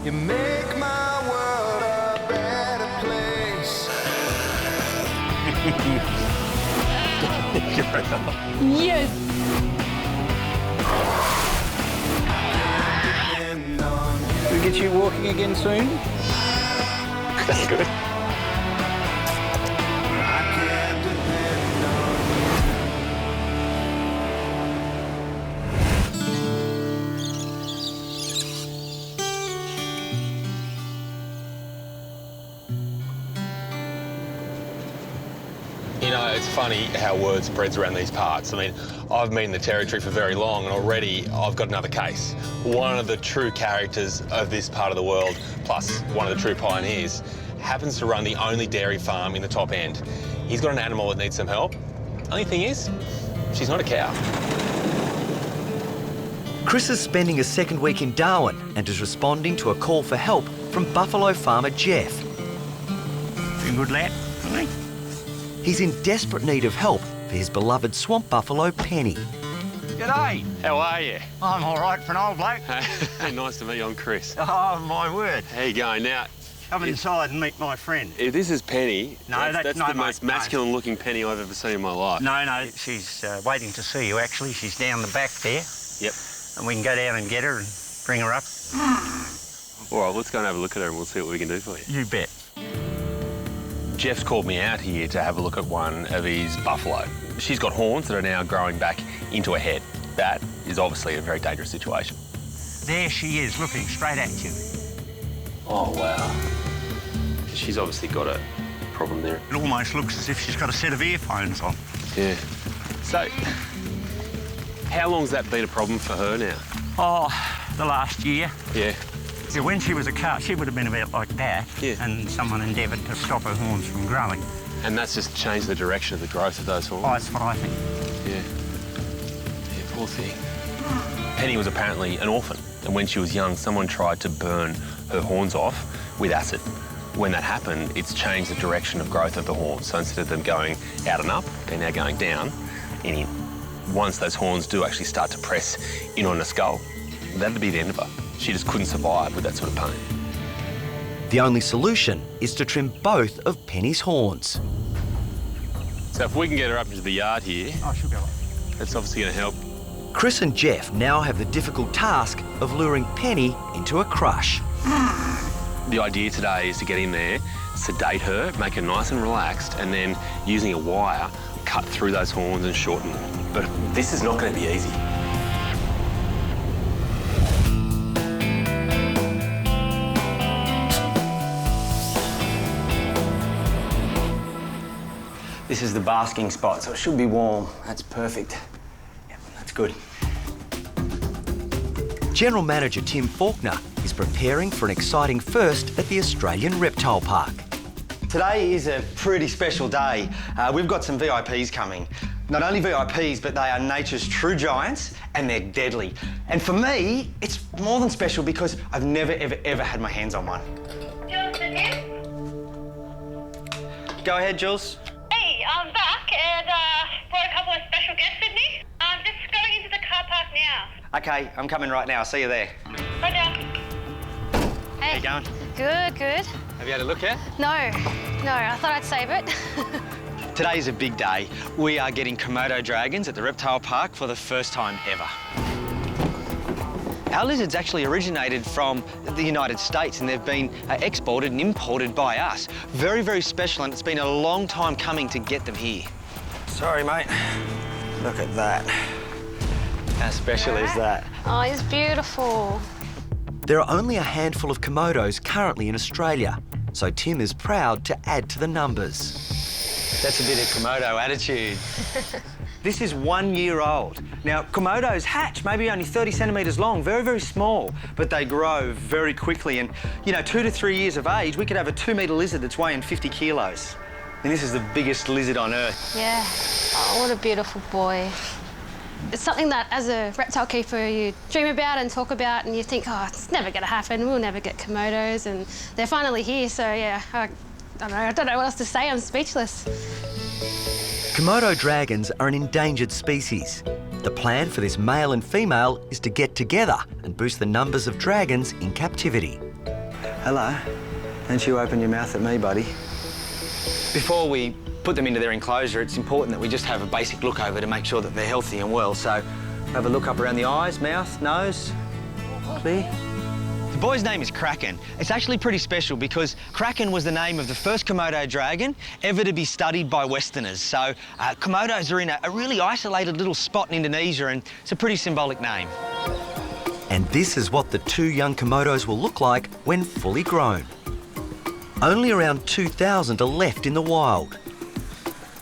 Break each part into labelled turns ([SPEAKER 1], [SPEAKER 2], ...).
[SPEAKER 1] You make my world a better place.
[SPEAKER 2] Yes!
[SPEAKER 3] We'll get you walking again soon.
[SPEAKER 4] That's good.
[SPEAKER 5] You know, it's funny how word spreads around these parts. I mean, I've been in the territory for very long and already I've got another case. One of the true characters of this part of the world, plus one of the true pioneers, happens to run the only dairy farm in the top end. He's got an animal that needs some help. Only thing is, she's not a cow.
[SPEAKER 6] Chris is spending a second week in Darwin and is responding to a call for help from buffalo farmer Jeff.
[SPEAKER 3] You good lad?
[SPEAKER 6] He's in desperate need of help for his beloved swamp buffalo, Penny.
[SPEAKER 3] G'day.
[SPEAKER 5] How are you?
[SPEAKER 3] I'm all right for an old bloke.
[SPEAKER 5] Hey, nice to meet you. I'm Chris.
[SPEAKER 3] Oh, my word.
[SPEAKER 5] How you going? Now,
[SPEAKER 3] Come inside and meet my friend.
[SPEAKER 5] if this is Penny,
[SPEAKER 3] No,
[SPEAKER 5] that's
[SPEAKER 3] no,
[SPEAKER 5] the
[SPEAKER 3] mate,
[SPEAKER 5] most
[SPEAKER 3] no.
[SPEAKER 5] masculine-looking Penny I've ever seen in my life.
[SPEAKER 3] No, she's waiting to see you, actually. She's down the back there.
[SPEAKER 5] Yep.
[SPEAKER 3] And we can go down and get her and bring her up.
[SPEAKER 5] All right, let's go and have a look at her and we'll see what we can do for you.
[SPEAKER 3] You bet.
[SPEAKER 5] Jeff's called me out here to have a look at one of his buffalo. She's got horns that are now growing back into her head. That is obviously a very dangerous situation.
[SPEAKER 3] There she is, looking straight at you.
[SPEAKER 5] Oh, wow. She's obviously got a problem there.
[SPEAKER 3] It almost looks as if she's got a set of earphones on.
[SPEAKER 5] Yeah. So, how long's that been a problem for her now?
[SPEAKER 3] Oh, the last year.
[SPEAKER 5] Yeah.
[SPEAKER 3] Yeah, when she was a calf, she would have been about like that.
[SPEAKER 5] Yeah.
[SPEAKER 3] And someone endeavoured to stop her horns from growing.
[SPEAKER 5] And that's just changed the direction of the growth of those horns?
[SPEAKER 3] Oh, that's what I think.
[SPEAKER 5] Yeah. Yeah, poor thing. Penny was apparently an orphan, and when she was young, someone tried to burn her horns off with acid. When that happened, it's changed the direction of growth of the horns. So instead of them going out and up, they're now going down and in. Once those horns do actually start to press in on the skull, that'd be the end of her. She just couldn't survive with that sort of pain.
[SPEAKER 6] The only solution is to trim both of Penny's horns.
[SPEAKER 5] So if we can get her up into the yard here,
[SPEAKER 3] Oh, she'll go.
[SPEAKER 5] that's obviously going to help.
[SPEAKER 6] Chris and Jeff now have the difficult task of luring Penny into a crush.
[SPEAKER 5] The idea today is to get in there, sedate her, make her nice and relaxed, and then using a wire, cut through those horns and shorten them. But this is not going to be easy.
[SPEAKER 7] This is the basking spot, so it should be warm. That's perfect. Yep, that's good.
[SPEAKER 6] General Manager Tim Faulkner is preparing for an exciting first at the Australian Reptile Park.
[SPEAKER 7] Today is a pretty special day. We've got some VIPs coming. Not only VIPs, but they are nature's true giants and they're deadly. And for me, it's more than special because I've never, ever, ever had my hands on one.
[SPEAKER 8] Jules, again?
[SPEAKER 7] Go ahead, Jules.
[SPEAKER 8] Hey, I'm back and brought a couple of special guests with me. I'm just going into the car park now.
[SPEAKER 7] Okay, I'm coming right now. I'll see you there.
[SPEAKER 8] Roger.
[SPEAKER 7] How you going?
[SPEAKER 2] Good, good.
[SPEAKER 7] Have you had a look yet?
[SPEAKER 2] No, I thought I'd save it.
[SPEAKER 7] Today's a big day. We are getting Komodo dragons at the Reptile Park for the first time ever. Our lizards actually originated from the United States and they've been exported and imported by us. Very, very special, and it's been a long time coming to get them here. Sorry, mate. Look at that. How special is that?
[SPEAKER 2] Oh, he's beautiful.
[SPEAKER 6] There are only a handful of Komodos currently in Australia, so Tim is proud to add to the numbers.
[SPEAKER 7] That's a bit of Komodo attitude. This is 1 year old. Now, Komodos hatch maybe only 30 centimetres long, very, very small, but they grow very quickly. And, 2 to 3 years of age, we could have a 2-metre lizard that's weighing 50 kilos. And this is the biggest lizard on Earth.
[SPEAKER 2] Yeah. Oh, what a beautiful boy. It's something that, as a reptile keeper, you dream about and talk about, and you think, oh, it's never going to happen. We'll never get Komodos, and they're finally here. So yeah, I don't know what else to say. I'm speechless.
[SPEAKER 6] Komodo dragons are an endangered species. The plan for this male and female is to get together and boost the numbers of dragons in captivity.
[SPEAKER 7] Hello. Don't you open your mouth at me, buddy. Before we put them into their enclosure, it's important that we just have a basic look over to make sure that they're healthy and well. So have a look up around the eyes, mouth, nose. Clear. The boy's name is Kraken. It's actually pretty special because Kraken was the name of the first Komodo dragon ever to be studied by Westerners. So Komodos are in a really isolated little spot in Indonesia, and it's a pretty symbolic name.
[SPEAKER 6] And this is what the 2 young Komodos will look like when fully grown. Only around 2,000 are left in the wild.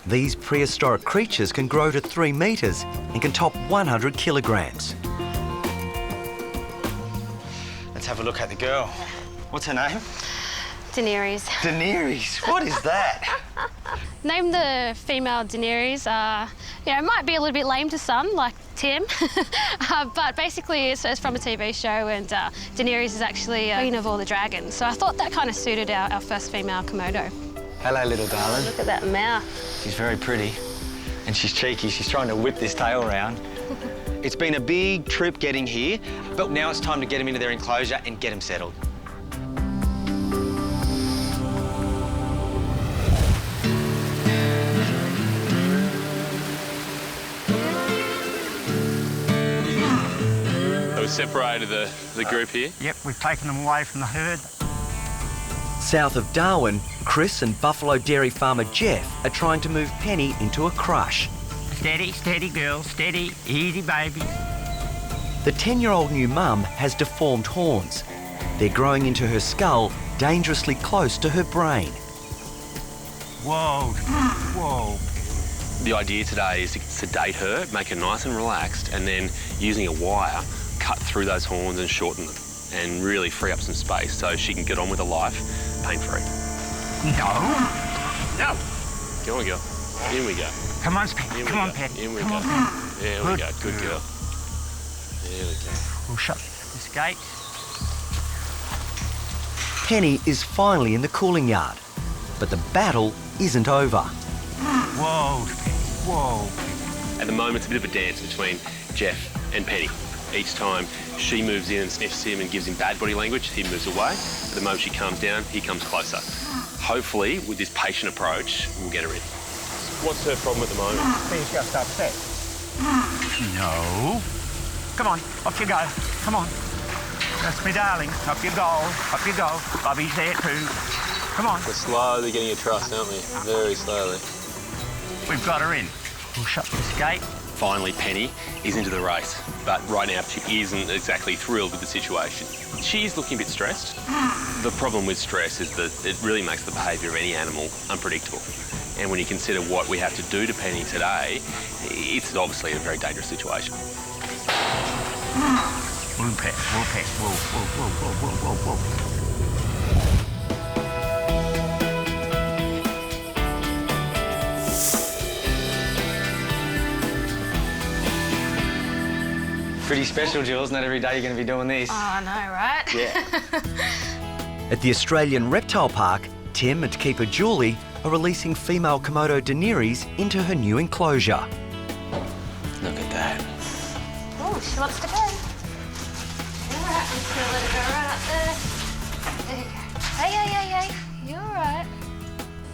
[SPEAKER 6] These prehistoric creatures can grow to 3 metres and can top 100 kilograms.
[SPEAKER 7] Let's have a look at the girl. What's her name?
[SPEAKER 2] Daenerys.
[SPEAKER 7] Daenerys. What is that?
[SPEAKER 2] Name the female Daenerys. It might be a little bit lame to some, like Tim, but basically it's from a TV show, and Daenerys is actually queen of all the dragons. So I thought that kind of suited our first female Komodo.
[SPEAKER 7] Hello, little darling.
[SPEAKER 2] Look at that mouth.
[SPEAKER 7] She's very pretty, and she's cheeky. She's trying to whip this tail around. It's been a big trip getting here, but now it's time to get them into their enclosure and get them settled.
[SPEAKER 5] We separated the group here.
[SPEAKER 3] Yep, we've taken them away from the herd.
[SPEAKER 6] South of Darwin, Chris and buffalo dairy farmer Jeff are trying to move Penny into a crush.
[SPEAKER 3] Steady, steady girl, steady, easy baby.
[SPEAKER 6] The 10-year-old new mum has deformed horns. They're growing into her skull, dangerously close to her brain.
[SPEAKER 3] Whoa, whoa.
[SPEAKER 5] The idea today is to sedate her, make her nice and relaxed, and then using a wire, cut through those horns and shorten them, and really free up some space so she can get on with her life pain-free.
[SPEAKER 3] No. No.
[SPEAKER 5] Go on, girl. In we go.
[SPEAKER 3] Come on, Pet.
[SPEAKER 5] In
[SPEAKER 3] Come
[SPEAKER 5] we
[SPEAKER 3] on,
[SPEAKER 5] go.
[SPEAKER 3] Pet.
[SPEAKER 5] In we
[SPEAKER 3] Come
[SPEAKER 5] go.
[SPEAKER 3] on.
[SPEAKER 5] There we go. Good girl. There we go.
[SPEAKER 3] We'll shut this gate.
[SPEAKER 6] Penny is finally in the cooling yard, but the battle isn't over.
[SPEAKER 3] Whoa, Penny. Whoa.
[SPEAKER 5] At the moment, it's a bit of a dance between Jeff and Penny. Each time she moves in and sniffs him and gives him bad body language, he moves away. At the moment she calms down, he comes closer. Hopefully, with this patient approach, we'll get her in. What's her problem at the moment?
[SPEAKER 3] She's just upset. No. Come on, off you go. Come on. That's me, darling. Up you go. Up you go. Bobby's there too. Come on.
[SPEAKER 5] We're slowly getting her trust, aren't we? Very slowly.
[SPEAKER 3] We've got her in. We'll shut this gate.
[SPEAKER 5] Finally, Penny is into the race, but right now she isn't exactly thrilled with the situation. She's looking a bit stressed. The problem with stress is that it really makes the behaviour of any animal unpredictable. And when you consider what we have to do to Penny today, it's obviously a very dangerous situation.
[SPEAKER 3] Woo, Pet. Woo, Pet. Woo, woo, woo, woo, woo, woo, woo.
[SPEAKER 7] Pretty special, Jules. Not every day you're going to be doing this.
[SPEAKER 2] Oh, I know, right?
[SPEAKER 7] Yeah.
[SPEAKER 6] At the Australian Reptile Park, Tim and keeper Julie are releasing female Komodo Daenerys into her new enclosure.
[SPEAKER 7] Look at that.
[SPEAKER 2] Oh, she wants to go. All right, I'm just going to let her go right up there. There you go. Hey. You're all right.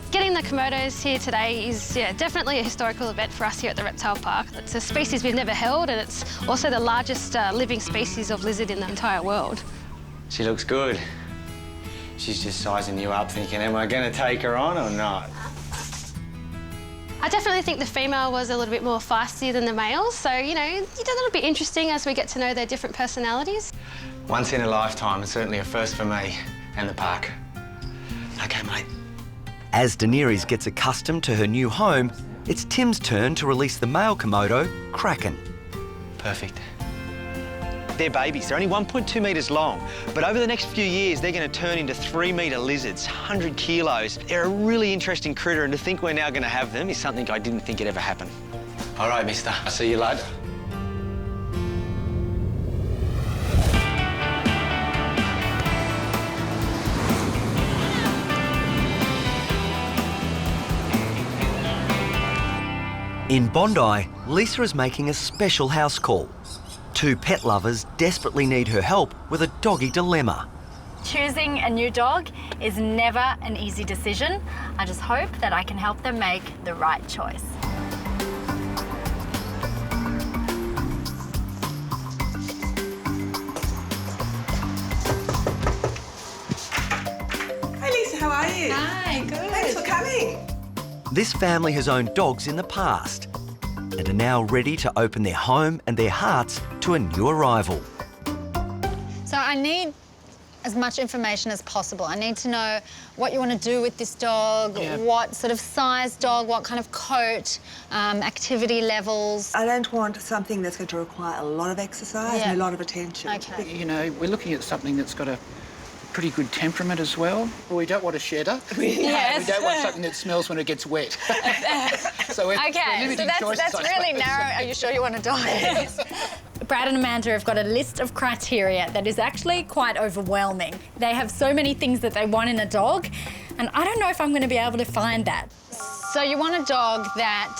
[SPEAKER 2] Getting the Komodos here today is definitely a historical event for us here at the Reptile Park. It's a species we've never held, and it's also the largest living species of lizard in the entire world.
[SPEAKER 7] She looks good. She's just sizing you up thinking, am I going to take her on or not?
[SPEAKER 2] I definitely think the female was a little bit more feisty than the male, so, it'll be interesting as we get to know their different personalities.
[SPEAKER 7] Once in a lifetime, and certainly a first for me and the park. OK, mate.
[SPEAKER 6] As Daenerys gets accustomed to her new home, it's Tim's turn to release the male Komodo, Kraken.
[SPEAKER 7] Perfect. They're babies. They're only 1.2 metres long, but over the next few years, they're going to turn into 3-metre lizards, 100 kilos. They're a really interesting critter, and to think we're now going to have them is something I didn't think it'd ever happen. All right, mister. I'll see you later.
[SPEAKER 6] In Bondi, Lisa is making a special house call. 2 pet lovers desperately need her help with a doggy dilemma.
[SPEAKER 9] Choosing a new dog is never an easy decision. I just hope that I can help them make the right choice.
[SPEAKER 10] Hey Lisa, how are you?
[SPEAKER 9] Hi, good.
[SPEAKER 10] Thanks for coming.
[SPEAKER 6] This family has owned dogs in the past and are now ready to open their home and their hearts to a new arrival.
[SPEAKER 9] So I need as much information as possible. I need to know what you want to do with this dog, what sort of size dog, what kind of coat, activity levels.
[SPEAKER 10] I don't want something that's going to require a lot of exercise and a lot of attention.
[SPEAKER 9] Okay.
[SPEAKER 3] You know, we're looking at something that's got a pretty good temperament as well. We don't want a shedder.
[SPEAKER 9] Yes.
[SPEAKER 3] We don't want something that smells when it gets wet. So we're limiting choices,
[SPEAKER 9] that's really narrow. Are you sure you want a dog? Brad and Amanda have got a list of criteria that is actually quite overwhelming. They have so many things that they want in a dog, and I don't know if I'm going to be able to find that. So you want a dog that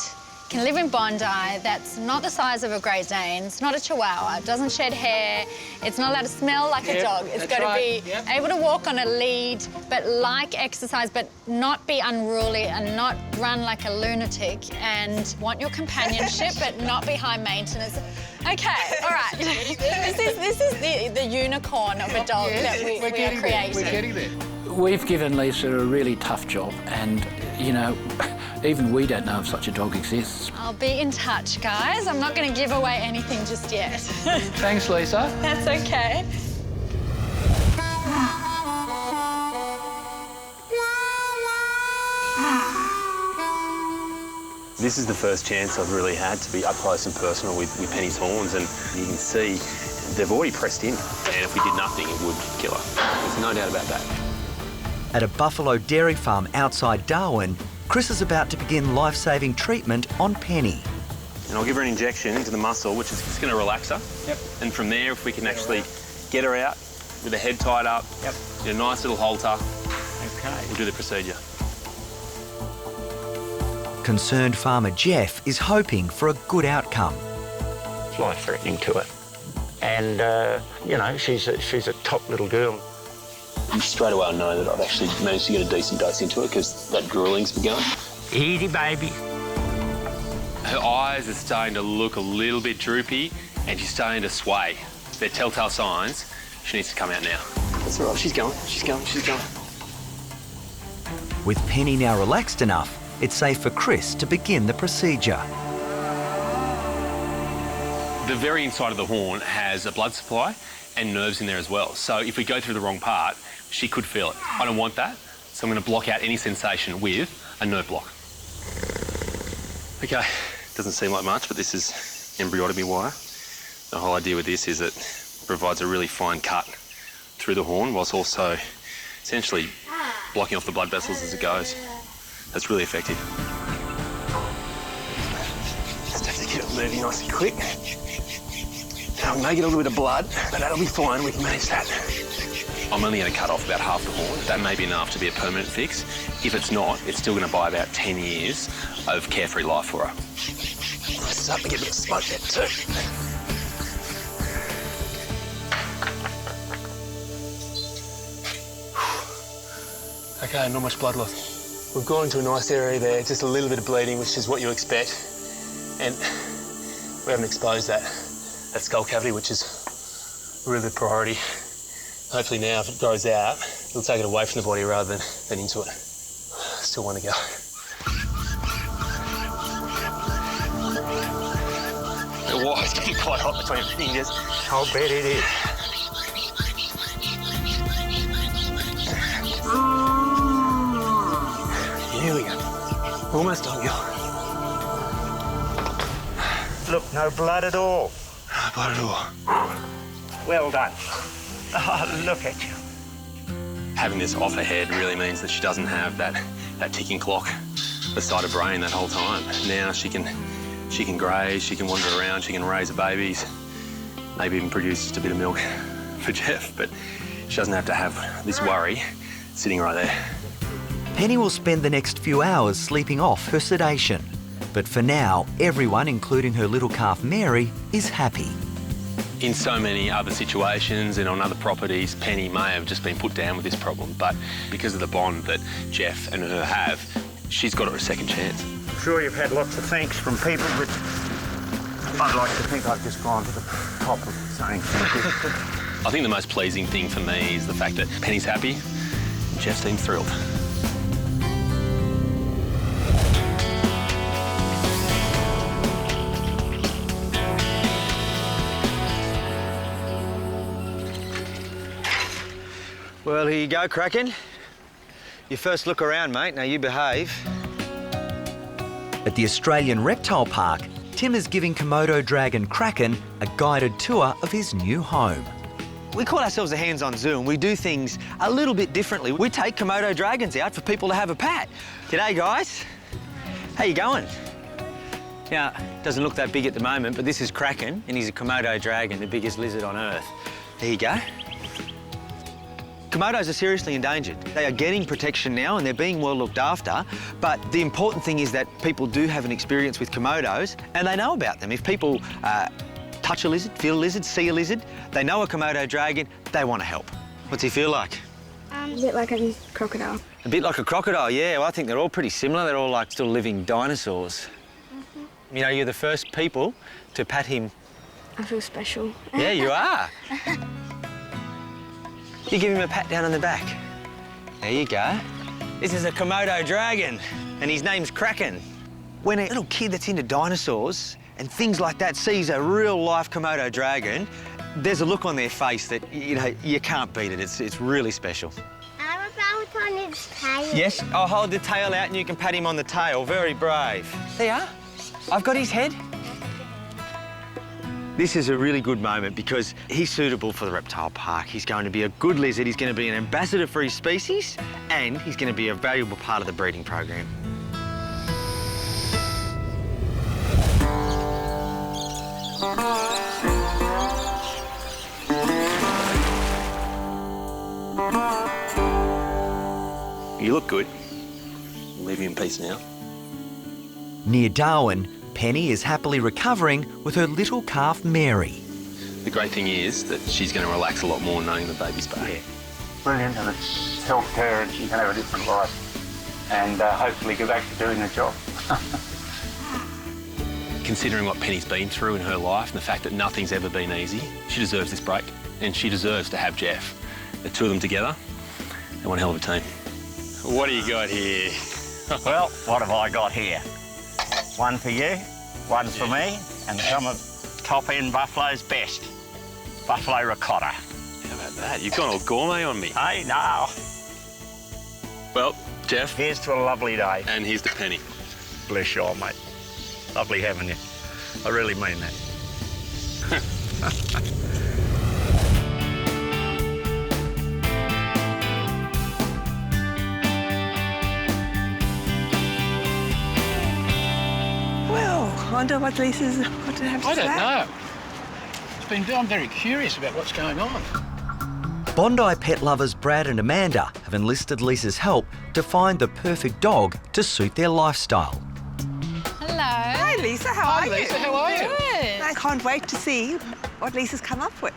[SPEAKER 9] can live in Bondi, that's not the size of a Great Dane, it's not a Chihuahua, doesn't shed hair, it's not allowed to smell like a dog. It's got to be able to walk on a lead, but like exercise, but not be unruly and not run like a lunatic, and want your companionship, but not be high maintenance. Okay, all right. This is the unicorn of a dog that we are creating.
[SPEAKER 3] We're getting there. We've given Lisa a really tough job, and, you know, even we don't know if such a dog exists.
[SPEAKER 9] I'll be in touch, guys. I'm not going to give away anything just yet.
[SPEAKER 3] Thanks, Lisa.
[SPEAKER 9] That's okay.
[SPEAKER 5] This is the first chance I've really had to be up close and personal with Penny's horns, and you can see they've already pressed in, and if we did nothing, it would kill her. There's no doubt about that.
[SPEAKER 6] At a buffalo dairy farm outside Darwin, Chris is about to begin life-saving treatment on Penny.
[SPEAKER 5] And I'll give her an injection into the muscle, which is just going to relax her. Yep. And from there, if we can actually get her out with her head tied up, get a nice little halter, we'll do the procedure.
[SPEAKER 6] Concerned farmer Jeff is hoping for a good outcome.
[SPEAKER 11] It's life-threatening to her. And, you know, she's a top little girl.
[SPEAKER 5] Straight away I know that I've actually managed to get a decent dose into it because that drooling's begun.
[SPEAKER 11] Easy, baby.
[SPEAKER 5] Her eyes are starting to look a little bit droopy and she's starting to sway. They're telltale signs. She needs to come out now. That's all right, she's going, she's going, she's going.
[SPEAKER 6] With Penny now relaxed enough, it's safe for Chris to begin the procedure.
[SPEAKER 5] The very inside of the horn has a blood supply and nerves in there as well. So if we go through the wrong part, she could feel it. I don't want that, so I'm going to block out any sensation with a nerve block. Okay, doesn't seem like much, but this is embryotomy wire. The whole idea with this is it provides a really fine cut through the horn whilst also essentially blocking off the blood vessels as it goes. That's really effective. Just have to get it moving nice and quick. Now, we may get a little bit of blood, but that'll be fine. We can manage that. I'm only going to cut off about half the horn. That may be enough to be a permanent fix. If it's not, it's still going to buy about 10 years of carefree life for her. It's starting to get a bit of smoke there too. Okay, not much blood loss. We've gone into a nice area there, just a little bit of bleeding, which is what you expect. And we haven't exposed that skull cavity, which is really the priority. Hopefully now, if it grows out, it'll take it away from the body rather than into it. Still want to go. The wire's getting quite hot between the fingers.
[SPEAKER 11] I'll bet it is.
[SPEAKER 5] Here we go. Almost done, girl.
[SPEAKER 11] Look, no blood at all.
[SPEAKER 5] No blood at all.
[SPEAKER 11] Well done. Oh, look at you.
[SPEAKER 5] Having this off her head really means that she doesn't have that ticking clock beside her brain that whole time. Now she can graze, she can wander around, she can raise her babies, maybe even produce just a bit of milk for Jeff, but she doesn't have to have this worry sitting right there.
[SPEAKER 6] Penny will spend the next few hours sleeping off her sedation. But for now, everyone, including her little calf Mary, is happy.
[SPEAKER 5] In so many other situations and on other properties, Penny may have just been put down with this problem, but because of the bond that Jeff and her have, she's got her a second chance.
[SPEAKER 11] I'm sure you've had lots of thanks from people, but I'd like to think I've just gone to the top of saying thank you.
[SPEAKER 5] I think the most pleasing thing for me is the fact that Penny's happy and Jeff seems thrilled.
[SPEAKER 7] Well, here you go, Kraken. Your first look around, mate. Now you behave.
[SPEAKER 6] At the Australian Reptile Park, Tim is giving Komodo dragon Kraken a guided tour of his new home.
[SPEAKER 7] We call ourselves a hands-on zoo and we do things a little bit differently. We take Komodo dragons out for people to have a pat. G'day, guys. How you going? Now, doesn't look that big at the moment, but this is Kraken and he's a Komodo dragon, the biggest lizard on Earth. There you go. Komodos are seriously endangered. They are getting protection now and they're being well looked after, but the important thing is that people do have an experience with Komodos and they know about them. If people touch a lizard, feel a lizard, see a lizard, they know a Komodo dragon, they want to help. What's he feel like?
[SPEAKER 12] A bit like a crocodile.
[SPEAKER 7] A bit like a crocodile, yeah. Well, I think they're all pretty similar. They're all like still living dinosaurs. You know, you're the first people to pat him.
[SPEAKER 12] I feel special.
[SPEAKER 7] Yeah, you are. You give him a pat down on the back. There you go. This is a Komodo dragon, and his name's Kraken. When a little kid that's into dinosaurs and things like that sees a real-life Komodo dragon, there's a look on their face that, you know, you can't beat it. It's really special.
[SPEAKER 12] I have a belt on its tail.
[SPEAKER 7] Yes, I'll hold the tail out and you can pat him on the tail. Very brave. There you are. I've got his head. This is a really good moment because he's suitable for the reptile park. He's going to be a good lizard, he's going to be an ambassador for his species, and he's going to be a valuable part of the breeding program.
[SPEAKER 5] You look good. I'll leave you in peace now.
[SPEAKER 6] Near Darwin, Penny is happily recovering with her little calf Mary.
[SPEAKER 5] The great thing is that she's going to relax a lot more knowing the baby's back.
[SPEAKER 11] Yeah. Brilliant, and it's helped her and she can have a different life and hopefully go back to doing the job.
[SPEAKER 5] Considering what Penny's been through in her life and the fact that nothing's ever been easy, she deserves this break and she deserves to have Jeff. The two of them together, they're one hell of a team. What do you got here?
[SPEAKER 11] Well, what have I got here? One for you, one for me, and some of top-end Buffalo's best. Buffalo ricotta.
[SPEAKER 5] How about that? You've gone all gourmet on me.
[SPEAKER 11] Hey, no.
[SPEAKER 5] Well, Jeff.
[SPEAKER 11] Here's to a lovely day.
[SPEAKER 5] And here's to Penny.
[SPEAKER 11] Bless you all, mate. Lovely having you. I really mean that.
[SPEAKER 10] I wonder what Lisa's got to have to say.
[SPEAKER 13] I don't know. I'm very curious about what's going on.
[SPEAKER 6] Bondi pet lovers Brad and Amanda have enlisted Lisa's help to find the perfect dog to suit their lifestyle.
[SPEAKER 9] Hello.
[SPEAKER 10] Hi, Lisa. How are you?
[SPEAKER 13] Lisa, how are you?
[SPEAKER 9] Good.
[SPEAKER 10] I can't wait to see what Lisa's come up with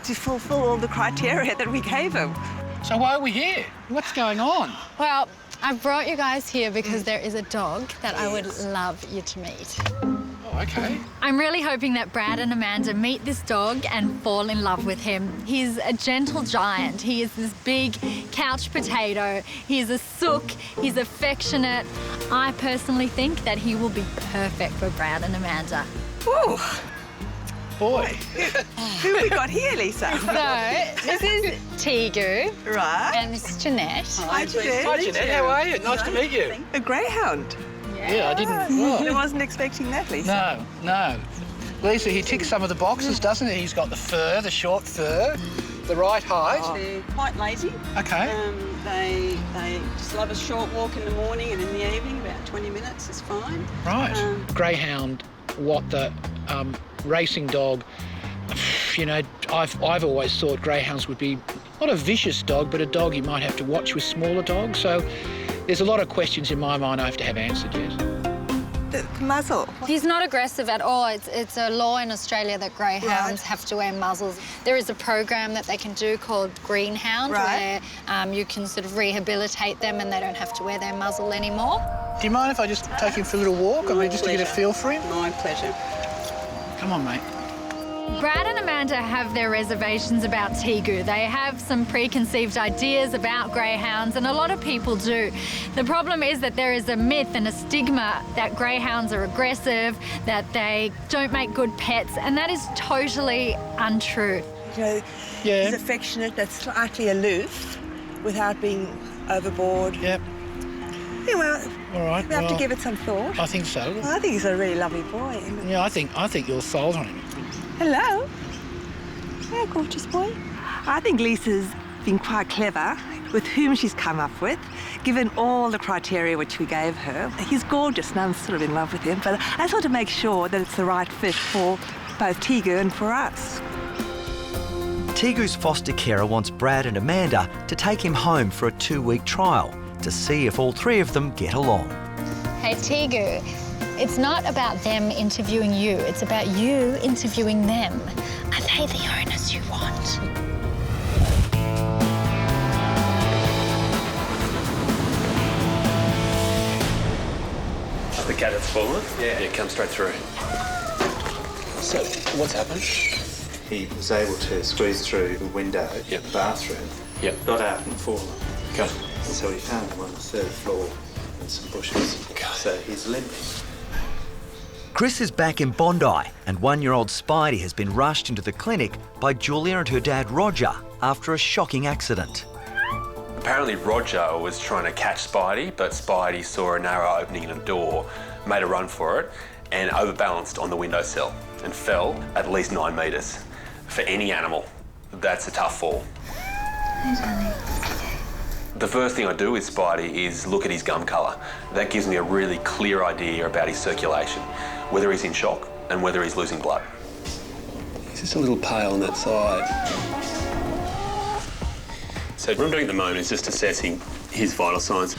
[SPEAKER 10] to fulfil all the criteria that we gave him.
[SPEAKER 13] So why are we here? What's going on?
[SPEAKER 9] Well, I brought you guys here because there is a dog that I would love you to meet.
[SPEAKER 13] Oh, OK.
[SPEAKER 9] I'm really hoping that Brad and Amanda meet this dog and fall in love with him. He's a gentle giant. He is this big couch potato. He's a sook. He's affectionate. I personally think that he will be perfect for Brad and Amanda.
[SPEAKER 10] Ooh.
[SPEAKER 13] Boy.
[SPEAKER 10] Who have we got here, Lisa?
[SPEAKER 9] So, this is Tigger.
[SPEAKER 10] Right.
[SPEAKER 9] And this is Jeanette.
[SPEAKER 10] Hi, Jeanette.
[SPEAKER 13] Hi, Jeanette. How are you? Nice to meet you.
[SPEAKER 10] A greyhound.
[SPEAKER 13] Yeah, I didn't...
[SPEAKER 10] I wasn't expecting that, Lisa.
[SPEAKER 13] No. Lisa, he ticks some of the boxes, doesn't he? He's got the fur, the short fur, the right height.
[SPEAKER 14] They're quite lazy.
[SPEAKER 13] OK.
[SPEAKER 14] They just love a short walk in the morning and in the evening, about 20 minutes is fine.
[SPEAKER 13] Right. Greyhound, what the racing dog, you know, I've always thought greyhounds would be not a vicious dog, but a dog you might have to watch with smaller dogs. So there's a lot of questions in my mind I have to have answered yet.
[SPEAKER 10] the muzzle.
[SPEAKER 9] He's not aggressive at all. It's a law in Australia that greyhounds have to wear muzzles. There is a program that they can do called greenhound where you can sort of rehabilitate them and they don't have to wear their muzzle anymore.
[SPEAKER 13] Do you mind if I just take him for a little walk? I mean, just to get a feel for him?
[SPEAKER 14] My pleasure.
[SPEAKER 13] Come on, mate.
[SPEAKER 9] Brad and Amanda have their reservations about Tigger. They have some preconceived ideas about greyhounds, and a lot of people do. The problem is that there is a myth and a stigma that greyhounds are aggressive, that they don't make good pets, and that is totally untrue.
[SPEAKER 10] You know, he's affectionate, that's slightly aloof, without being overboard.
[SPEAKER 13] Yep.
[SPEAKER 10] Yeah, well,
[SPEAKER 13] all right.
[SPEAKER 10] we have to give it some thought.
[SPEAKER 13] I think so.
[SPEAKER 10] Well, I think he's a really lovely boy.
[SPEAKER 13] Yeah, I think you're sold on him.
[SPEAKER 10] Hello. Hello, gorgeous boy. I think Lisa's been quite clever with whom she's come up with, given all the criteria which we gave her. He's gorgeous and I'm sort of in love with him, but I just want to make sure that it's the right fit for both Tigger and for us.
[SPEAKER 6] Tigger's foster carer wants Brad and Amanda to take him home for a 2-week trial to see if all three of them get along.
[SPEAKER 9] Hey, Tigger, it's not about them interviewing you, it's about you interviewing them. Are they the owners you want?
[SPEAKER 5] The cat that's fallen? Yeah, come straight through.
[SPEAKER 15] So, what's happened? He was able to squeeze through the window in the bathroom, got out and fallen.
[SPEAKER 5] Okay.
[SPEAKER 15] So we found him on the 3rd floor in some bushes. Okay. So he's limping.
[SPEAKER 6] Chris is back in Bondi, and 1-year-old Spidey has been rushed into the clinic by Julia and her dad Roger after a shocking accident.
[SPEAKER 5] Apparently Roger was trying to catch Spidey, but Spidey saw a narrow opening in a door, made a run for it, and overbalanced on the windowsill and fell at least 9 metres. For any animal, that's a tough fall.
[SPEAKER 9] Hey, darling.
[SPEAKER 5] The first thing I do with Spidey is look at his gum colour. That gives me a really clear idea about his circulation, whether he's in shock and whether he's losing blood.
[SPEAKER 15] He's just a little pale on that side.
[SPEAKER 5] So what I'm doing at the moment is just assessing his vital signs.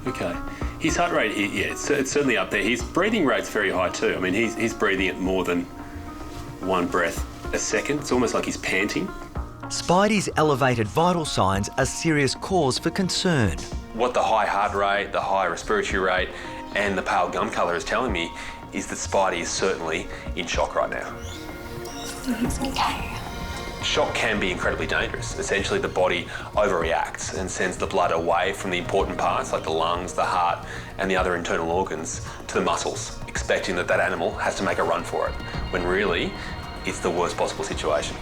[SPEAKER 5] Okay. His heart rate, it's certainly up there. His breathing rate's very high too. I mean, he's breathing at more than 1 breath a second. It's almost like he's panting.
[SPEAKER 6] Spidey's elevated vital signs are serious cause for concern.
[SPEAKER 5] What the high heart rate, the high respiratory rate, and the pale gum colour is telling me is that Spidey is certainly in shock right now.
[SPEAKER 9] It's okay.
[SPEAKER 5] Shock can be incredibly dangerous. Essentially, the body overreacts and sends the blood away from the important parts like the lungs, the heart, and the other internal organs to the muscles, expecting that animal has to make a run for it, when really, it's the worst possible situation.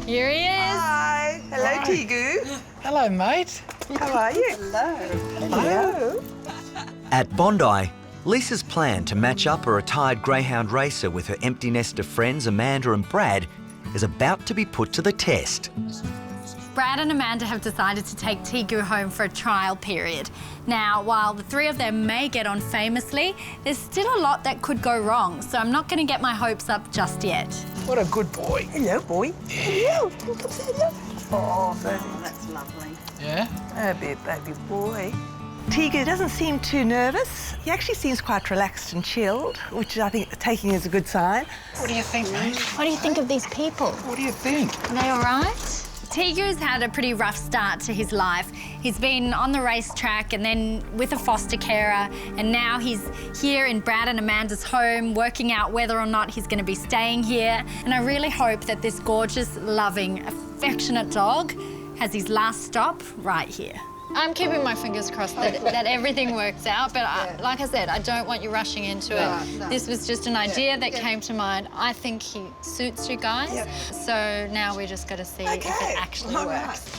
[SPEAKER 9] Here he is.
[SPEAKER 10] Hi. Hello, Tigger.
[SPEAKER 13] Hello, mate.
[SPEAKER 10] How are you? Hello. Hello.
[SPEAKER 6] At Bondi, Lisa's plan to match up a retired greyhound racer with her empty nest of friends Amanda and Brad is about to be put to the test.
[SPEAKER 9] Brad and Amanda have decided to take Tigger home for a trial period. Now, while the three of them may get on famously, there's still a lot that could go wrong, so I'm not going to get my hopes up just yet.
[SPEAKER 13] What a good boy.
[SPEAKER 10] Hello, boy. Hello. Come say hello. Oh, baby.
[SPEAKER 14] That's lovely.
[SPEAKER 13] Yeah?
[SPEAKER 10] Baby boy. Tigger doesn't seem too nervous. He actually seems quite relaxed and chilled, which I think taking is a good sign.
[SPEAKER 13] What do you think, mate?
[SPEAKER 9] What do you think of these people?
[SPEAKER 13] What do you think?
[SPEAKER 9] Are they all right? Tigger's had a pretty rough start to his life. He's been on the racetrack and then with a foster carer, and now he's here in Brad and Amanda's home, working out whether or not he's going to be staying here. And I really hope that this gorgeous, loving, affectionate dog has his last stop right here. I'm keeping my fingers crossed that everything works out, but like I said, I don't want you rushing into it. No. This was just an idea that came to mind. I think he suits you guys, so now we just got to see if it actually works.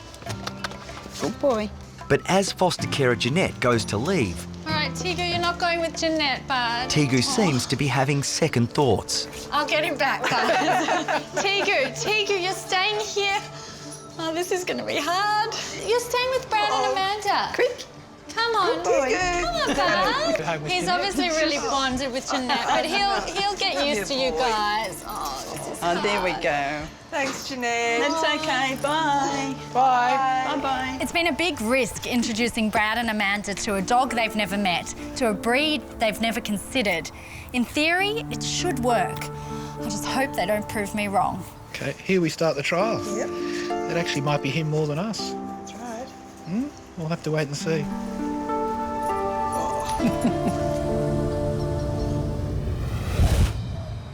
[SPEAKER 14] Good boy.
[SPEAKER 6] But as foster carer Jeanette goes to leave,
[SPEAKER 9] All right, Tigger, you're not going with Jeanette, bud.
[SPEAKER 6] Tigger seems to be having second thoughts.
[SPEAKER 9] I'll get him back, bud. Tigger, you're staying here. Oh, this is going to be hard. You're staying with Brad and Amanda.
[SPEAKER 10] Quick.
[SPEAKER 9] Come on. Come on, Baz. He's obviously really bonded with Jeanette, but he'll get used to you guys. Oh, this is hard.
[SPEAKER 14] There we go.
[SPEAKER 10] Thanks, Jeanette.
[SPEAKER 14] That's okay. Bye.
[SPEAKER 13] Bye.
[SPEAKER 14] Bye-bye.
[SPEAKER 9] It's been a big risk introducing Brad and Amanda to a dog they've never met, to a breed they've never considered. In theory, it should work. I just hope they don't prove me wrong.
[SPEAKER 13] Okay, here we start the trial.
[SPEAKER 10] Yep.
[SPEAKER 13] That actually might be him more than us.
[SPEAKER 10] That's right.
[SPEAKER 13] We'll have to wait and see.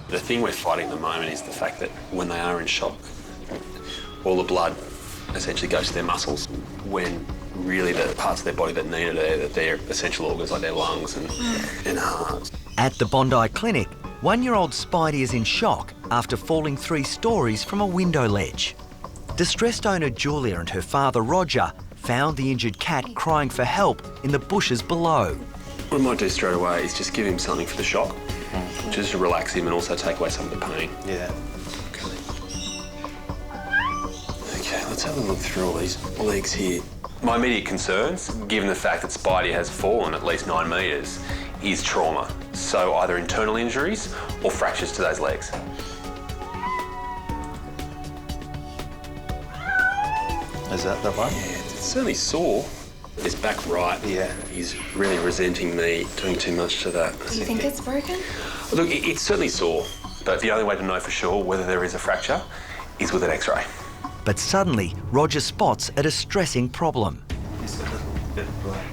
[SPEAKER 5] The thing we're fighting at the moment is the fact that when they are in shock, all the blood essentially goes to their muscles, when really the parts of their body that need it are their essential organs like their lungs and heart.
[SPEAKER 6] At the Bondi Clinic, 1-year-old Spidey is in shock after falling 3 stories from a window ledge. Distressed owner Julia and her father Roger found the injured cat crying for help in the bushes below.
[SPEAKER 5] What I might do straight away is just give him something for the shock, just to relax him and also take away some of the pain.
[SPEAKER 15] Yeah.
[SPEAKER 5] Okay, let's have a look through all these legs here. My immediate concerns, given the fact that Spidey has fallen at least 9 metres, is trauma. So either internal injuries or fractures to those legs.
[SPEAKER 15] Is that the one?
[SPEAKER 5] Yeah, it's certainly sore. His back right, he's really resenting me doing too much to that.
[SPEAKER 9] Do you think it's broken?
[SPEAKER 5] Look, it's certainly sore, but the only way to know for sure whether there is a fracture is with an X-ray.
[SPEAKER 6] But suddenly, Roger spots a distressing problem.
[SPEAKER 15] It's a little bit of blood.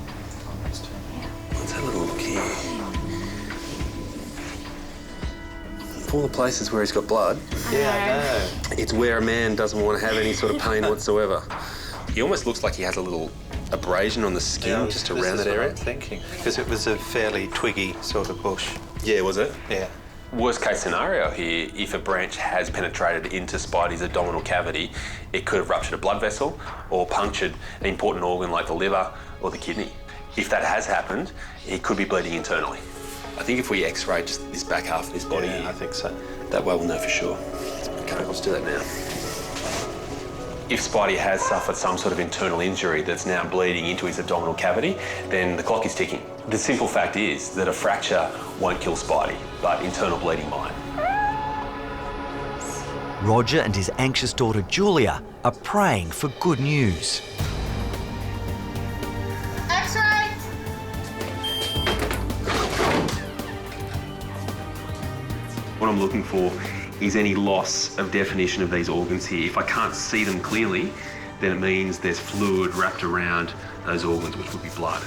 [SPEAKER 5] Let's have a little look here. Of all the places where he's got blood,
[SPEAKER 15] Yeah, I know.
[SPEAKER 5] it's where a man doesn't want to have any sort of pain whatsoever. He almost looks like he has a little abrasion on the skin just around that area.
[SPEAKER 15] I'm thinking, because it was a fairly twiggy sort of bush.
[SPEAKER 5] Yeah, was it?
[SPEAKER 15] Yeah.
[SPEAKER 5] Worst case scenario here, if a branch has penetrated into Spidey's abdominal cavity, it could have ruptured a blood vessel or punctured an important organ like the liver or the kidney. If that has happened, he could be bleeding internally. I think if we x-ray just this back half of his body here,
[SPEAKER 15] I think so.
[SPEAKER 5] that way we'll know for sure. Okay, let's do that now. If Spidey has suffered some sort of internal injury that's now bleeding into his abdominal cavity, then the clock is ticking. The simple fact is that a fracture won't kill Spidey, but internal bleeding might.
[SPEAKER 6] Roger and his anxious daughter Julia are praying for good news.
[SPEAKER 12] X-ray!
[SPEAKER 5] What I'm looking for is any loss of definition of these organs here. If I can't see them clearly, then it means there's fluid wrapped around those organs, which would be blood.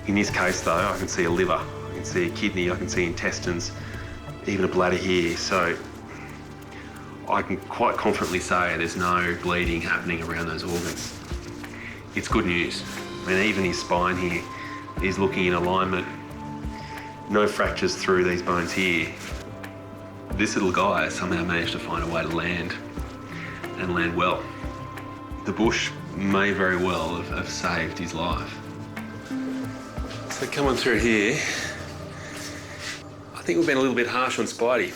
[SPEAKER 5] In this case though, I can see a liver, I can see a kidney, I can see intestines, even a bladder here. So I can quite confidently say there's no bleeding happening around those organs. It's good news. I mean, even his spine here is looking in alignment. No fractures through these bones here. This little guy somehow managed to find a way to land, and land well. The bush may very well have saved his life. So coming through here, I think we've been a little bit harsh on Spidey.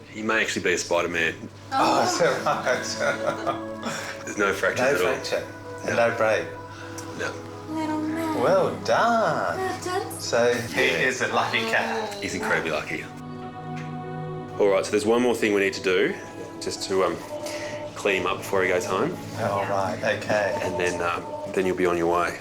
[SPEAKER 5] He may actually be a Spider-Man.
[SPEAKER 15] Oh, so right.
[SPEAKER 5] There's no fractures
[SPEAKER 15] No
[SPEAKER 5] at all.
[SPEAKER 15] fracture. And no break.
[SPEAKER 5] No.
[SPEAKER 9] Little man.
[SPEAKER 15] Well done. So he is a lucky cat.
[SPEAKER 5] He's incredibly lucky. All right, so there's one more thing we need to do, just to clean him up before he goes home.
[SPEAKER 15] All right, okay.
[SPEAKER 5] And then you'll be on your way.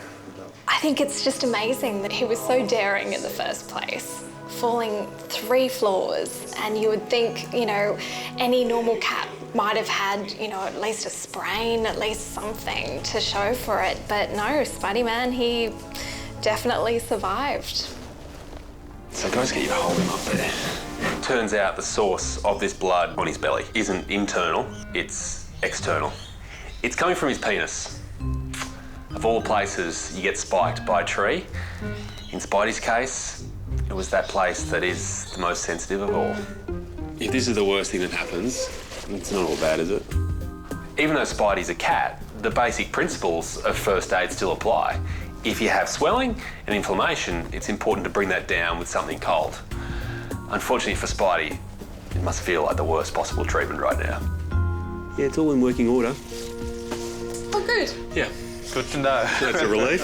[SPEAKER 16] I think it's just amazing that he was so daring in the first place, falling 3 floors, and you would think, you know, any normal cat might have had, you know, at least a sprain, at least something to show for it, but no, Spidey Man, he definitely survived.
[SPEAKER 5] So guys, get you to hold him up there. Turns out the source of this blood on his belly isn't internal, it's external. It's coming from his penis. Of all places you get spiked by a tree, in Spidey's case, it was that place that is the most sensitive of all. If this is the worst thing that happens, it's not all bad, is it? Even though Spidey's a cat, the basic principles of first aid still apply. If you have swelling and inflammation, it's important to bring that down with something cold. Unfortunately for Spidey, It must feel like the worst possible treatment right now. Yeah, it's all in working order.
[SPEAKER 14] Oh, good.
[SPEAKER 5] Yeah, good to know. That's a relief.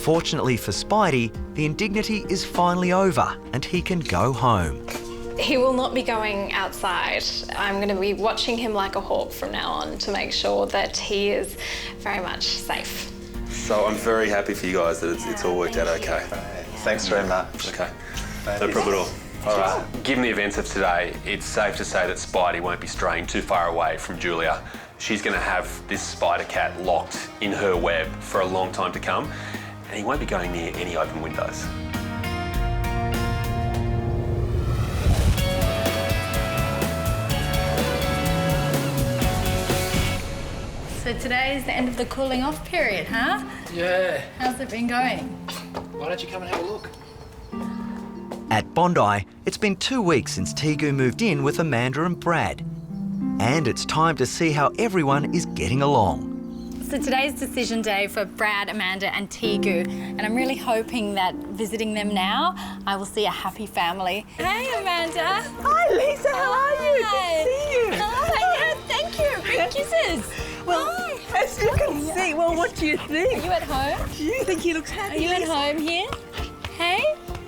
[SPEAKER 6] Fortunately for Spidey, the indignity is finally over and he can go home.
[SPEAKER 16] He will not be going outside. I'm going to be watching him like a hawk from now on to make sure that he is very much safe.
[SPEAKER 5] So I'm very happy for you guys that it's all worked out okay.
[SPEAKER 15] Thanks very much.
[SPEAKER 5] Okay, no problem at all. All right. Given the events of today, it's safe to say that Spidey won't be straying too far away from Julia. She's going to have this spider cat locked in her web for a long time to come, and he won't be going near any open windows.
[SPEAKER 9] So today is the end of the cooling off period, huh?
[SPEAKER 13] Yeah.
[SPEAKER 9] How's it been going?
[SPEAKER 13] Why don't you come and have a look?
[SPEAKER 6] At Bondi, it's been 2 weeks since Tigger moved in with Amanda and Brad. And it's time to see how everyone is getting along.
[SPEAKER 9] So today's decision day for Brad, Amanda and Tigger, and I'm really hoping that visiting them now, I will see a happy family. Hey, Amanda.
[SPEAKER 10] Hi, Lisa. How are you? Good to see you.
[SPEAKER 9] Hi, thank you. Big kisses.
[SPEAKER 10] Well, as you can see, well, what do you think?
[SPEAKER 9] Are you at home?
[SPEAKER 10] Do you think he looks happy?
[SPEAKER 9] Are you at
[SPEAKER 10] Lisa?
[SPEAKER 9] home here? Hey,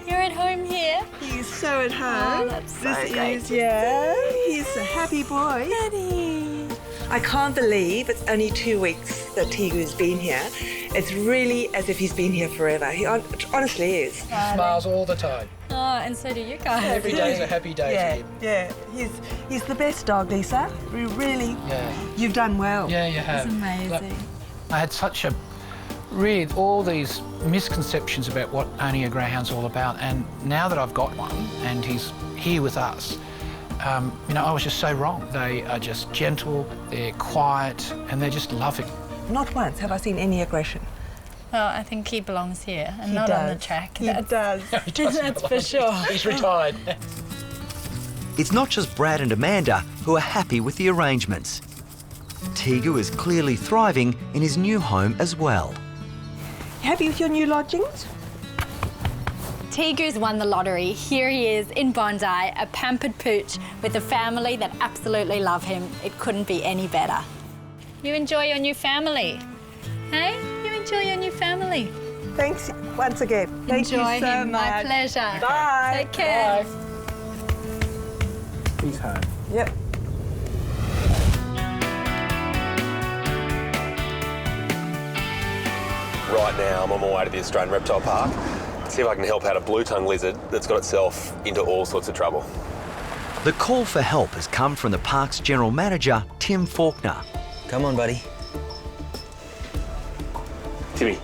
[SPEAKER 9] you're at home here?
[SPEAKER 10] He's so at home.
[SPEAKER 9] Oh, that's so
[SPEAKER 10] this
[SPEAKER 9] great
[SPEAKER 10] is,
[SPEAKER 9] to
[SPEAKER 10] yeah,
[SPEAKER 9] see.
[SPEAKER 10] he's a happy boy.
[SPEAKER 9] Daddy.
[SPEAKER 10] I can't believe it's only 2 weeks that Tigger's been here. It's really as if he's been here forever. He honestly is.
[SPEAKER 13] He smiles all the time.
[SPEAKER 9] Oh, and so do you guys.
[SPEAKER 13] Every day's a happy day for him.
[SPEAKER 10] Yeah. He's the best dog, Lisa. We really, you've done well.
[SPEAKER 13] Yeah, you have.
[SPEAKER 9] It's amazing.
[SPEAKER 13] Look, I had such a really all these misconceptions about what owning a greyhound's all about, and now that I've got one and he's here with us, you know, I was just so wrong. They are just gentle, they're quiet, and they're just loving.
[SPEAKER 10] Not once have I seen any aggression.
[SPEAKER 9] Well, I think he belongs here and
[SPEAKER 10] He
[SPEAKER 9] not on the
[SPEAKER 10] does.
[SPEAKER 9] track.
[SPEAKER 10] He does.
[SPEAKER 13] He doesn't
[SPEAKER 9] That's
[SPEAKER 13] belong.
[SPEAKER 9] for sure.
[SPEAKER 13] He's retired.
[SPEAKER 6] It's not just Brad and Amanda who are happy with the arrangements. Tigger is clearly thriving in his new home as well.
[SPEAKER 10] Happy with your new lodgings?
[SPEAKER 9] Tigger's won the lottery. Here he is in Bondi, a pampered pooch with a family that absolutely love him. It couldn't be any better. You enjoy your new family. Hey, you enjoy your new family.
[SPEAKER 10] Thanks once again. Thank
[SPEAKER 9] Enjoy
[SPEAKER 10] you so
[SPEAKER 9] him.
[SPEAKER 10] much.
[SPEAKER 9] My pleasure.
[SPEAKER 10] Bye.
[SPEAKER 9] Take care.
[SPEAKER 13] He's home.
[SPEAKER 10] Yep.
[SPEAKER 5] Right now, I'm on my way to the Australian Reptile Park. See if I can help out a blue-tongued lizard that's got itself into all sorts of trouble.
[SPEAKER 6] The call for help has come from the park's general manager, Tim Faulkner.
[SPEAKER 17] Come on, buddy.
[SPEAKER 5] Timmy.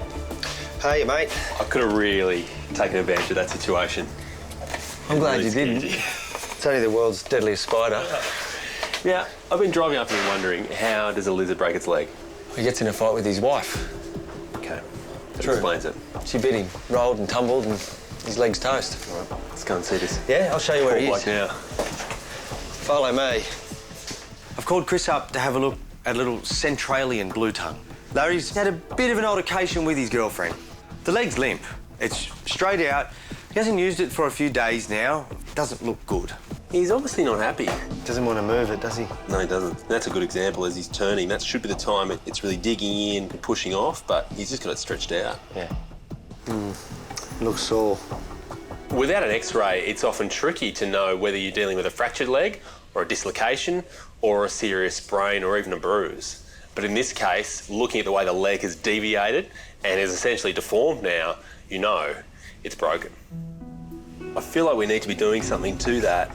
[SPEAKER 17] Hey, mate.
[SPEAKER 5] I could have really taken advantage of that situation.
[SPEAKER 17] I'm glad
[SPEAKER 5] Really
[SPEAKER 17] you didn't.
[SPEAKER 5] scared you.
[SPEAKER 17] It's only the world's deadliest spider.
[SPEAKER 5] Now, I've been driving up here wondering, how does a lizard break its leg?
[SPEAKER 17] He gets in a fight with his wife.
[SPEAKER 5] Okay, that
[SPEAKER 17] True.
[SPEAKER 5] explains it.
[SPEAKER 17] She bit him, rolled and tumbled, and his leg's toast.
[SPEAKER 5] All right, let's go and see this.
[SPEAKER 17] Yeah, I'll show you where he
[SPEAKER 5] Call
[SPEAKER 17] is.
[SPEAKER 5] bloke now.
[SPEAKER 17] Follow me.
[SPEAKER 7] I've called Chris up to have a look at little Centralian blue tongue. Larry's had a bit of an altercation with his girlfriend. The leg's limp. It's straight out. He hasn't used it for a few days now. Doesn't look good.
[SPEAKER 5] He's obviously not happy.
[SPEAKER 17] Doesn't want to move it, does he?
[SPEAKER 5] No, he doesn't. That's a good example as he's turning. That should be the time it's really digging in and pushing off, but he's just got it stretched out.
[SPEAKER 17] Yeah. Looks sore.
[SPEAKER 5] Without an X-ray, it's often tricky to know whether you're dealing with a fractured leg or a dislocation or a serious sprain or even a bruise. But in this case, looking at the way the leg has deviated and is essentially deformed now, you know it's broken. I feel like we need to be doing something to that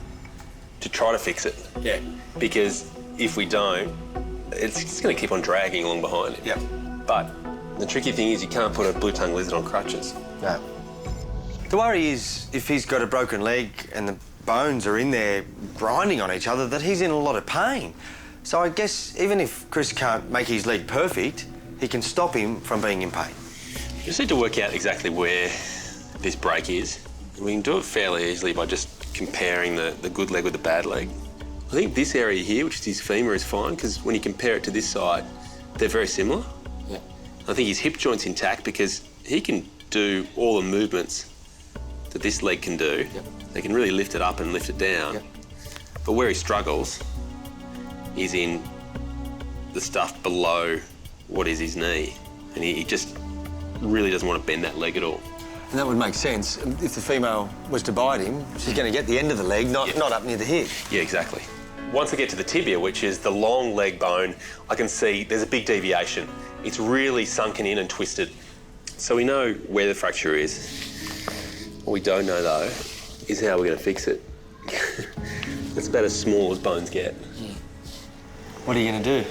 [SPEAKER 5] to try to fix it.
[SPEAKER 17] Yeah.
[SPEAKER 5] Because if we don't, it's just going to keep on dragging along behind it.
[SPEAKER 17] Yep.
[SPEAKER 5] But the tricky thing is you can't put a blue-tongued lizard on crutches.
[SPEAKER 17] No.
[SPEAKER 7] The worry is if he's got a broken leg and the bones are in there grinding on each other, that he's in a lot of pain. So I guess even if Chris can't make his leg perfect, he can stop him from being in pain.
[SPEAKER 5] You just need to work out exactly where this break is. We can do it fairly easily by just comparing the good leg with the bad leg. I think this area here, which is his femur, is fine because when you compare it to this side, they're very similar.
[SPEAKER 17] Yeah.
[SPEAKER 5] I think his hip joint's intact because he can do all the movements that this leg can do.
[SPEAKER 17] Yep.
[SPEAKER 5] They can really lift it up and lift it down.
[SPEAKER 17] Yep.
[SPEAKER 5] But where he struggles is in the stuff below what is his knee. And he just really doesn't want to bend that leg at all.
[SPEAKER 17] And that would make sense. If the female was to bite him, she's going to get the end of the leg, not up near the hip.
[SPEAKER 5] Yeah, exactly. Once I get to the tibia, which is the long leg bone, I can see there's a big deviation. It's really sunken in and twisted. So we know where the fracture is. What we don't know, though, is how we're going to fix it. It's about as small as bones get.
[SPEAKER 17] What are you going to do?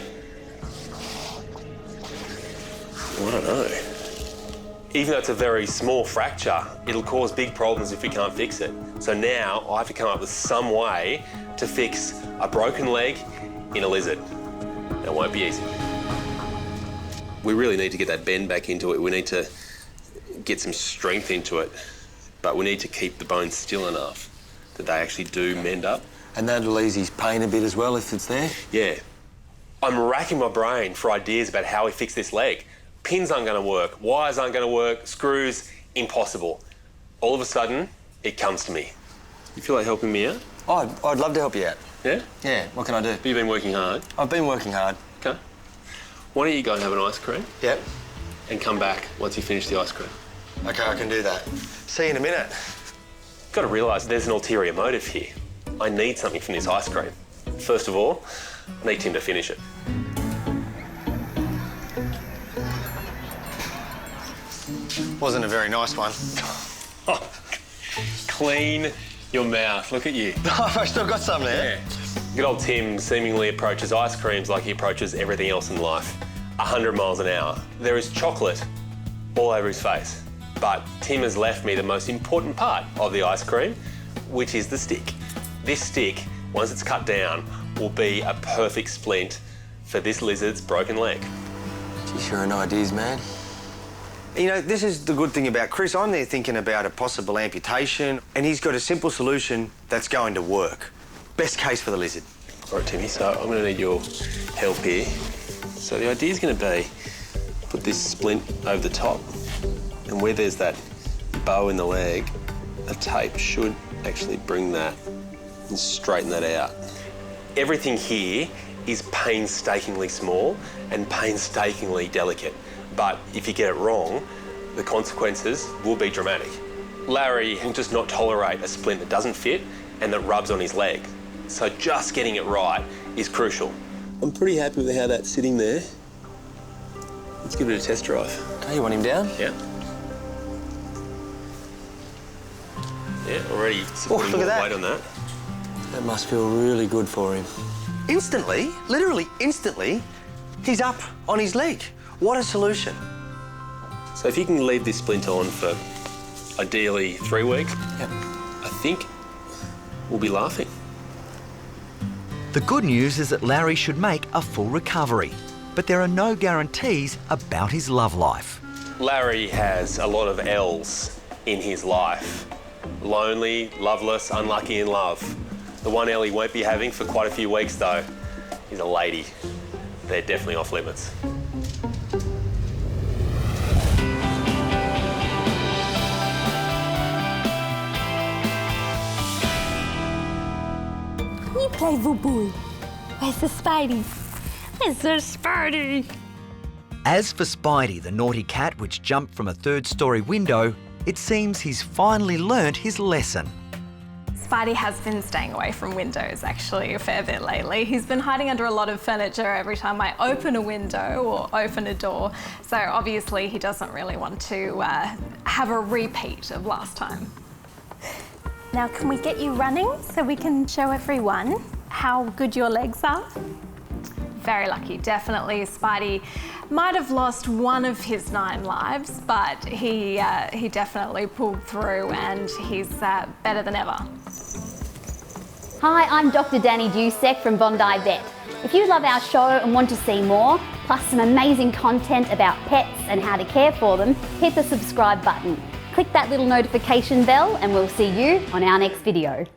[SPEAKER 5] Well, I don't know. Even though it's a very small fracture, it'll cause big problems if we can't fix it. So now I have to come up with some way to fix a broken leg in a lizard. It won't be easy. We really need to get that bend back into it. We need to get some strength into it, but we need to keep the bones still enough that they actually do mend up.
[SPEAKER 17] And that'll ease his pain a bit as well if it's there?
[SPEAKER 5] Yeah. I'm racking my brain for ideas about how we fix this leg. Pins aren't going to work, wires aren't going to work, screws, impossible. All of a sudden, it comes to me. You feel like helping me out?
[SPEAKER 17] Oh, I'd love to help you out.
[SPEAKER 5] Yeah?
[SPEAKER 17] Yeah, what can I do?
[SPEAKER 5] But you've been working hard.
[SPEAKER 17] I've been working hard.
[SPEAKER 5] Okay. Why don't you go and have an ice cream?
[SPEAKER 17] Yep.
[SPEAKER 5] And come back once you finish the ice cream.
[SPEAKER 17] OK, I can do that. See you in a minute.
[SPEAKER 5] You've got to realise there's an ulterior motive here. I need something from this ice cream. First of all, I need Tim to finish it.
[SPEAKER 17] Wasn't a very nice one.
[SPEAKER 5] Clean your mouth. Look at you.
[SPEAKER 17] I've still got some there.
[SPEAKER 5] Yeah. Good old Tim seemingly approaches ice creams like he approaches everything else in life. 100 miles an hour. There is chocolate all over his face. But Tim has left me the most important part of the ice cream, which is the stick. This stick, once it's cut down, will be a perfect splint for this lizard's broken leg.
[SPEAKER 17] Geez, you're an ideas man. You know, this is the good thing about Chris. I'm there thinking about a possible amputation, and he's got a simple solution that's going to work. Best case for the lizard.
[SPEAKER 5] All right, Timmy, so I'm going to need your help here. So the idea is going to be put this splint over the top, and where there's that bow in the leg, a tape should actually bring that and straighten that out. Everything here is painstakingly small and painstakingly delicate. But if you get it wrong, the consequences will be dramatic. Larry will just not tolerate a splint that doesn't fit and that rubs on his leg. So just getting it right is crucial. I'm pretty happy with how that's sitting there. Let's give it a test drive.
[SPEAKER 17] Okay, you want him down?
[SPEAKER 5] Yeah. Yeah, already supporting
[SPEAKER 17] look at
[SPEAKER 5] more
[SPEAKER 17] that.
[SPEAKER 5] weight on that.
[SPEAKER 17] That must feel really good for him.
[SPEAKER 7] Instantly, literally instantly, he's up on his leg. What a solution.
[SPEAKER 5] So if you can leave this splint on for ideally 3 weeks, I think we'll be laughing.
[SPEAKER 6] The good news is that Larry should make a full recovery, but there are no guarantees about his love life.
[SPEAKER 5] Larry has a lot of L's in his life. Lonely, loveless, unlucky in love. The one L he won't be having for quite a few weeks, though, is a lady. They're definitely off limits.
[SPEAKER 9] You playful boy. Where's the Spidey? Where's the Spidey?
[SPEAKER 6] As for Spidey, the naughty cat which jumped from a third-storey window, it seems he's finally learnt his lesson.
[SPEAKER 18] Spidey has been staying away from windows actually a fair bit lately. He's been hiding under a lot of furniture every time I open a window or open a door. So obviously he doesn't really want to have a repeat of last time.
[SPEAKER 9] Now can we get you running so we can show everyone how good your legs are?
[SPEAKER 18] Very lucky, definitely. Spidey might have lost one of his 9 lives, but he definitely pulled through and he's better than ever.
[SPEAKER 19] Hi, I'm Dr Danny Dusek from Bondi Vet. If you love our show and want to see more, plus some amazing content about pets and how to care for them, hit the subscribe button. Click that little notification bell and we'll see you on our next video.